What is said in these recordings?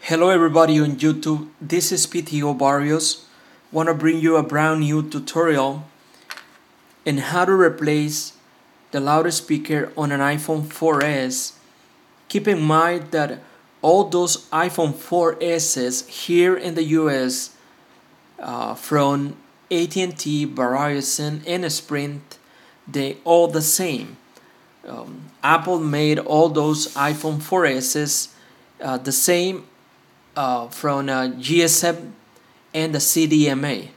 Hello everybody on YouTube, this is PTO Barrios. Want to bring you a brand new tutorial on how to replace the loudspeaker on an iPhone 4S. Keep in mind that all those iPhone 4S's here in the US from AT&T, Verizon, and Sprint, they all the same. Apple made all those iPhone 4S's the same from GSM and the CDMA.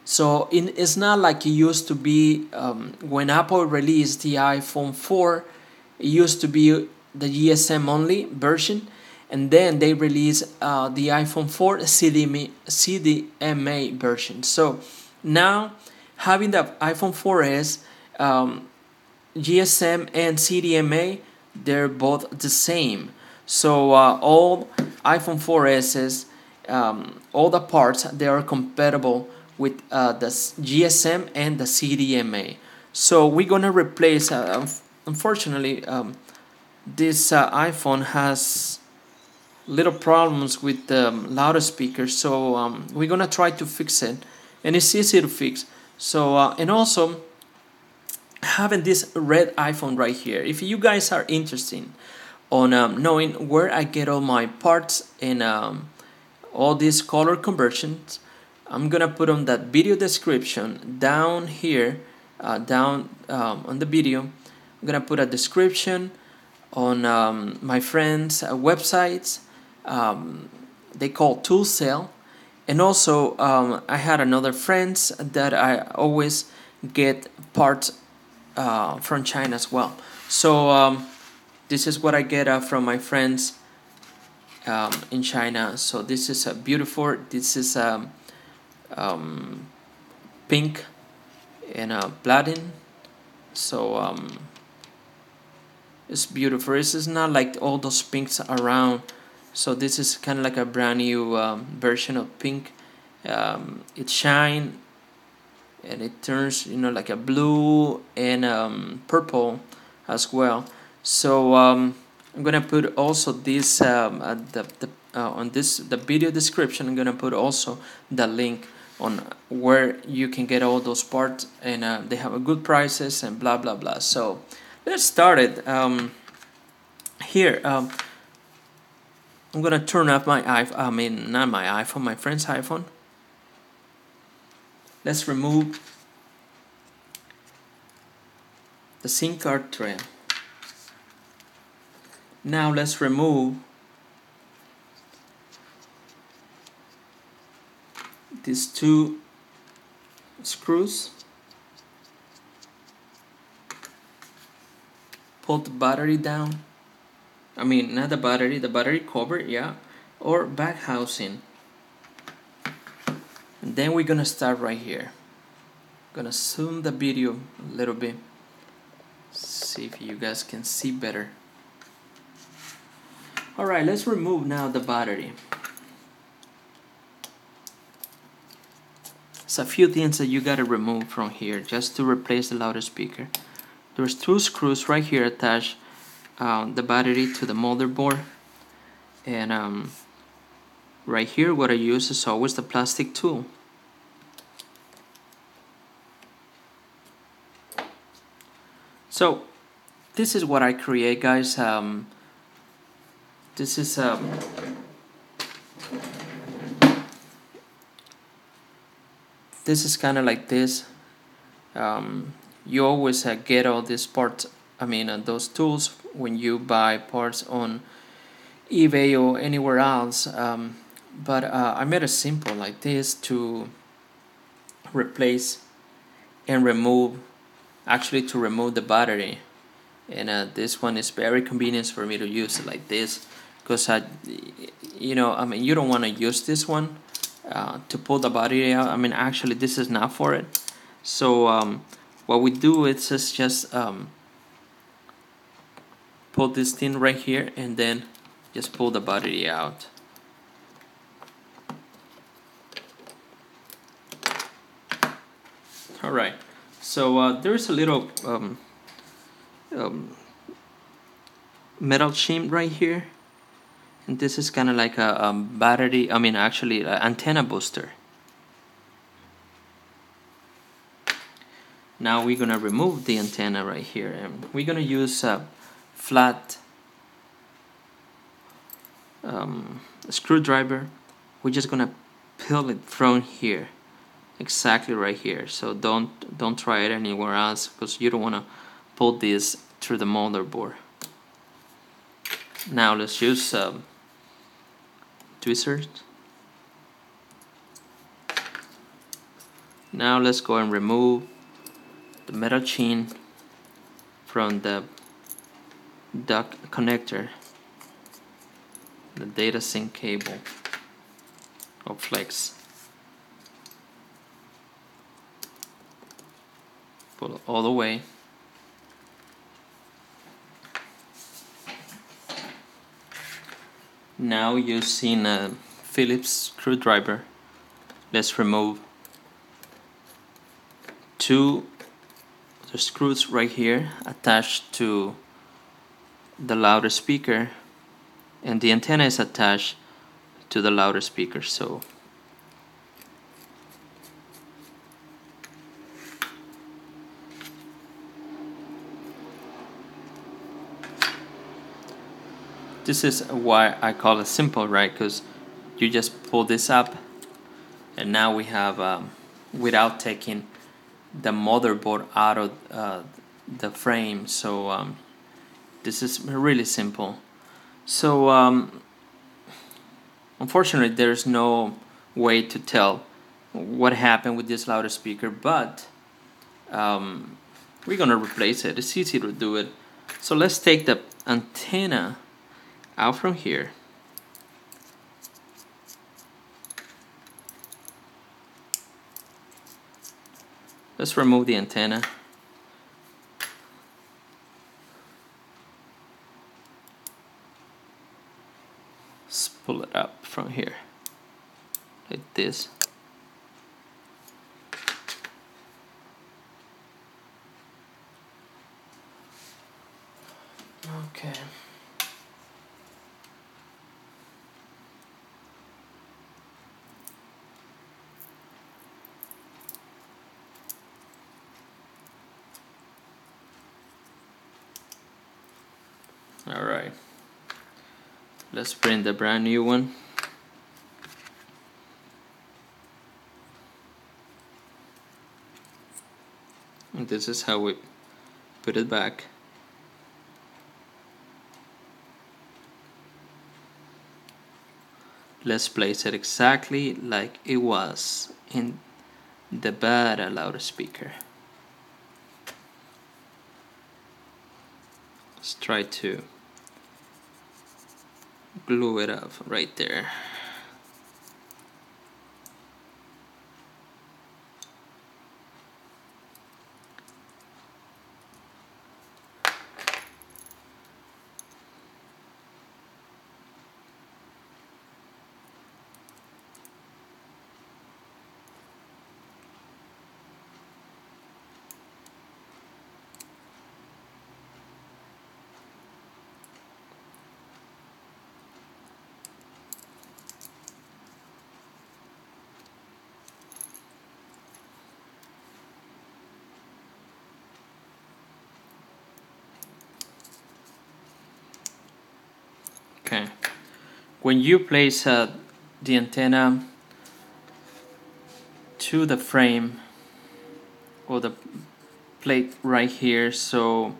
So it's not like it used to be when Apple released the iPhone 4, it used to be the GSM only version, and then they released the iPhone 4 CDMA version. So now having the iPhone 4S, GSM and CDMA, they're both the same. So all iPhone 4S's, all the parts, they are compatible with the GSM and the CDMA. So we're gonna replace. Unfortunately, this iPhone has little problems with the loudspeaker. So we're gonna try to fix it, and it's easy to fix. So and also having this red iPhone right here. If you guys are interested on knowing where I get all my parts and all these color conversions, I'm gonna put on that video description down here, down on the video. I'm gonna put a description on my friends' websites. They call Tool Sale, and also I had another friends that I always get parts from China as well. So this is what I get from my friends in China. So this is beautiful. This is pink and platinum. So it's beautiful. This is not like all those pinks around. So this is kind of like a brand new version of pink. It shine and it turns, like a blue and purple as well. So I'm gonna put also this on the video description. I'm gonna put also the link on where you can get all those parts, and they have a good prices and blah blah blah. So let's start it. Here I'm gonna turn off my iPhone. I mean, not my iPhone, my friend's iPhone. Let's remove the SIM card tray. Now let's remove these two screws. Pull the battery down. I mean, not the battery cover, yeah, or back housing. And then we're gonna start right here. Gonna zoom the video a little bit. See if you guys can see better. Alright, let's remove now the battery. There's a few things that you gotta remove from here just to replace the loudspeaker. There's two screws right here attached the battery to the motherboard, and right here what I use is always the plastic tool. So this is what I create, guys. This is kind of like this. You always get all these parts. I mean, those tools when you buy parts on eBay or anywhere else. But I made it simple like this to replace and remove. Actually, to remove the battery, and this one is very convenient for me to use it like this, because you don't want to use this one to pull the battery out. I mean, actually, this is not for it. So what we do is just pull this thing right here, and then just pull the battery out. All right. So there's a little metal shim right here, and this is kind of like a battery, I mean actually an antenna booster. Now we're gonna remove the antenna right here, and we're gonna use a flat screwdriver. We're just gonna peel it from here, exactly right here. So don't try it anywhere else, because you don't want to pull this through the motherboard. Now let's use tweezers. Now let's go and remove the metal chain from the dock connector, the data sync cable of flex. Pull it all the way. Now using a Phillips screwdriver, let's remove two the screws right here attached to the loudspeaker, and the antenna is attached to the loudspeaker. So this is why I call it simple, right? Because you just pull this up, and now we have without taking the motherboard out of the frame. So this is really simple. So unfortunately there's no way to tell what happened with this loudspeaker, but we're gonna replace it. It's easy to do it. So let's take the antenna out from here. Let's remove the antenna. Let's pull it up from here, like this. Okay. All right. Let's print the brand new one. And this is how we put it back. Let's place it exactly like it was in the beta loudspeaker. Let's try to glue it up right there. Okay. When you place the antenna to the frame or the plate right here, so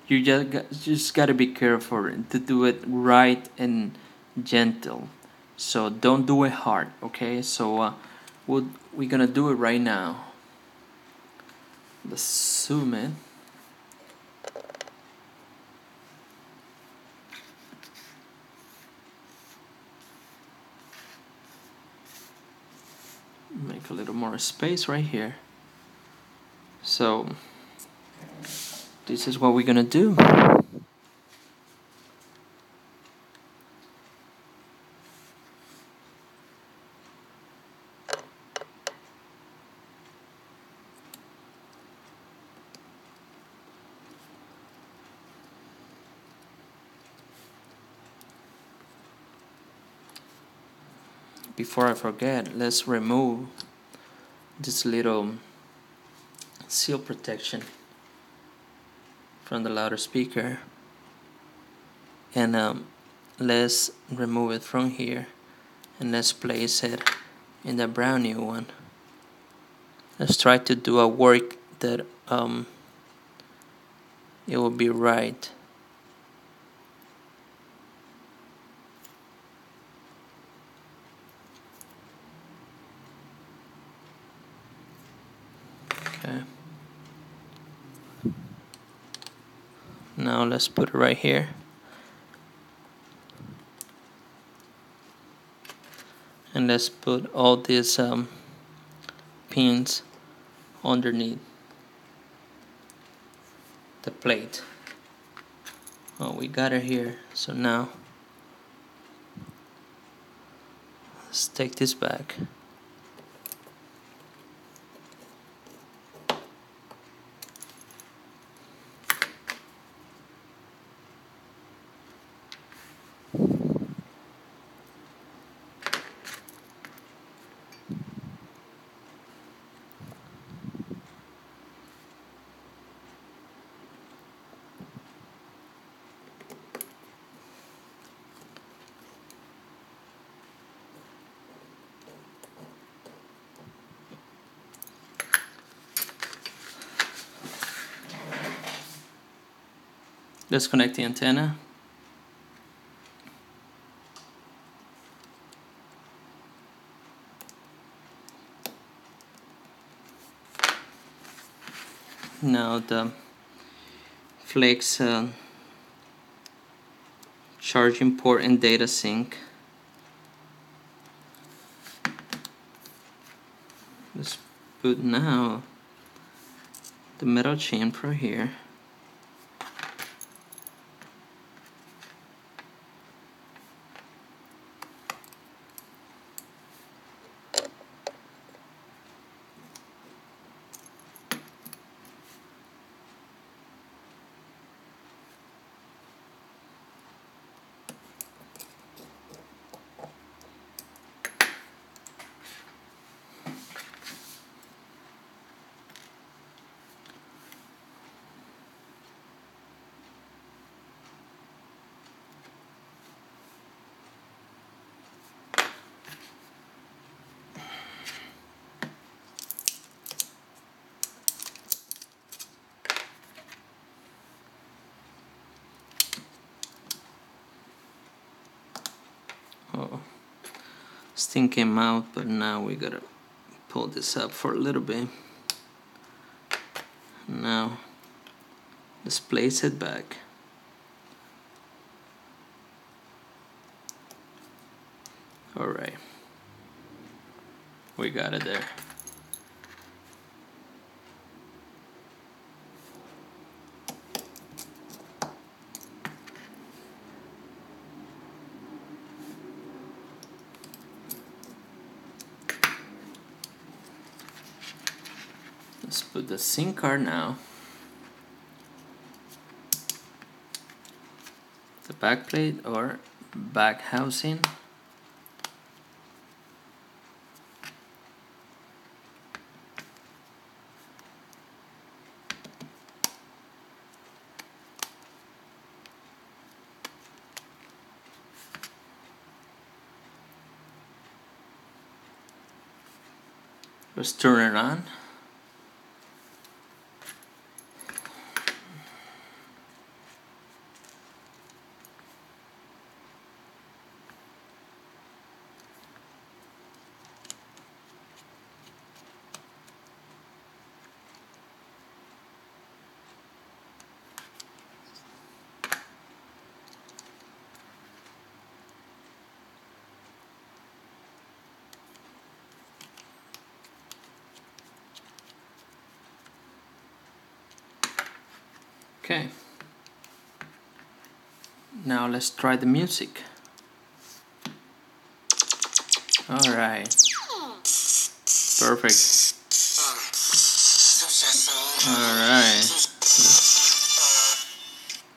you just gotta be careful to do it right and gentle. So don't do it hard, okay? So we're gonna do it right now. Let's zoom in. Make a little more space right here. So this is what we're gonna do. before I forget, let's remove this little seal protection from the loudspeaker, and let's remove it from here, and let's place it in the brand new one. Let's try to do a work that it will be right. Okay. Now let's put it right here. And let's put all these pins underneath the plate. Oh, we got it here. So now let's take this back. Let's connect the antenna. Now the Flex charging port and data sync. Let's put now the metal chain for here. Oh, this thing came out, but now we gotta pull this up for a little bit. Now let's place it back. Alright, we got it there. Let's put the SIM card now. The back plate or back housing. Let's turn it on. Okay. Now let's try the music. Alright. Perfect. Alright.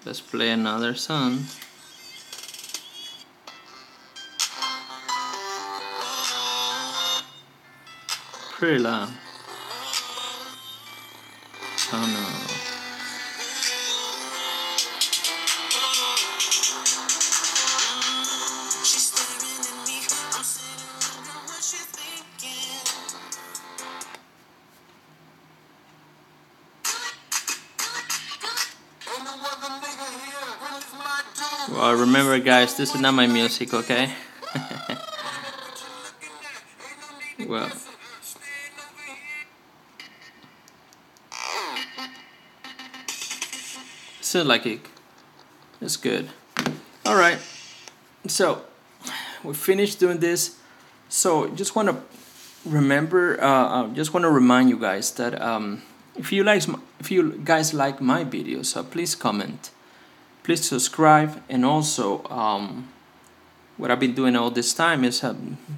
Let's play another song. pretty loud. Oh no. Well, remember guys, this is not my music, okay? Well, still like it's good. Alright, so we finished doing this. So just want to just want to remind you guys that if you guys like my videos, please comment, please subscribe, and also what I've been doing all this time is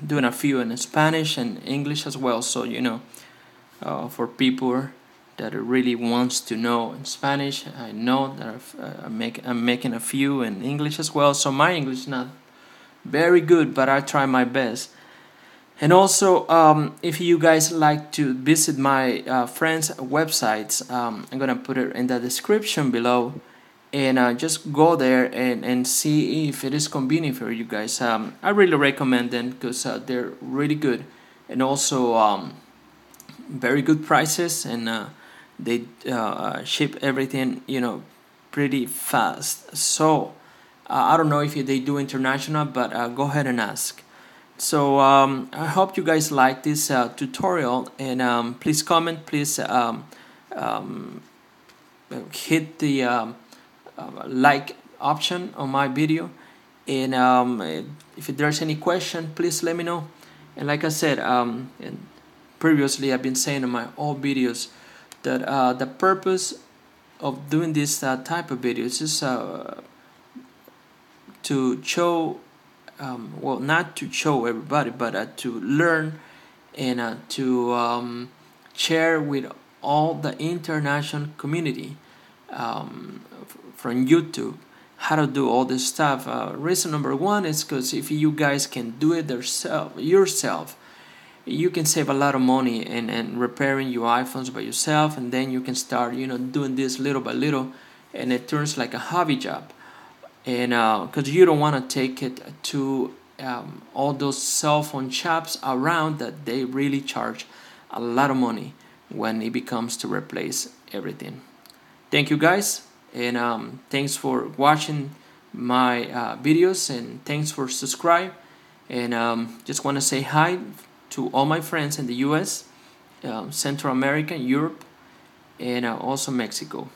doing a few in Spanish and English as well. So for people that really wants to know in Spanish, I know that I'm making a few in English as well. So my English is not very good, but I try my best. And also, if you guys like to visit my friends' websites, I'm gonna put it in the description below, and just go there and see if it is convenient for you guys. I really recommend them because they're really good, and also very good prices, and they ship everything pretty fast. So I don't know if they do international, but go ahead and ask. So I hope you guys like this tutorial, and please comment, please hit the like option on my video, and if there's any question, please let me know. And like I said, and previously I've been saying in my old videos that the purpose of doing this type of videos is to show well, not to show everybody, but to learn and to share with all the international community from YouTube how to do all this stuff. Reason number one is because if you guys can do it yourself, you can save a lot of money and repairing your iPhones by yourself, and then you can start doing this little by little, and it turns like a hobby job. And because you don't want to take it to all those cell phone shops around that they really charge a lot of money when it becomes to replace everything. Thank you guys, and thanks for watching my videos, and thanks for subscribe, and just want to say hi to all my friends in the US, Central America, Europe, and also Mexico.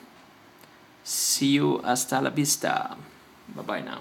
See you, hasta la vista. Bye bye now.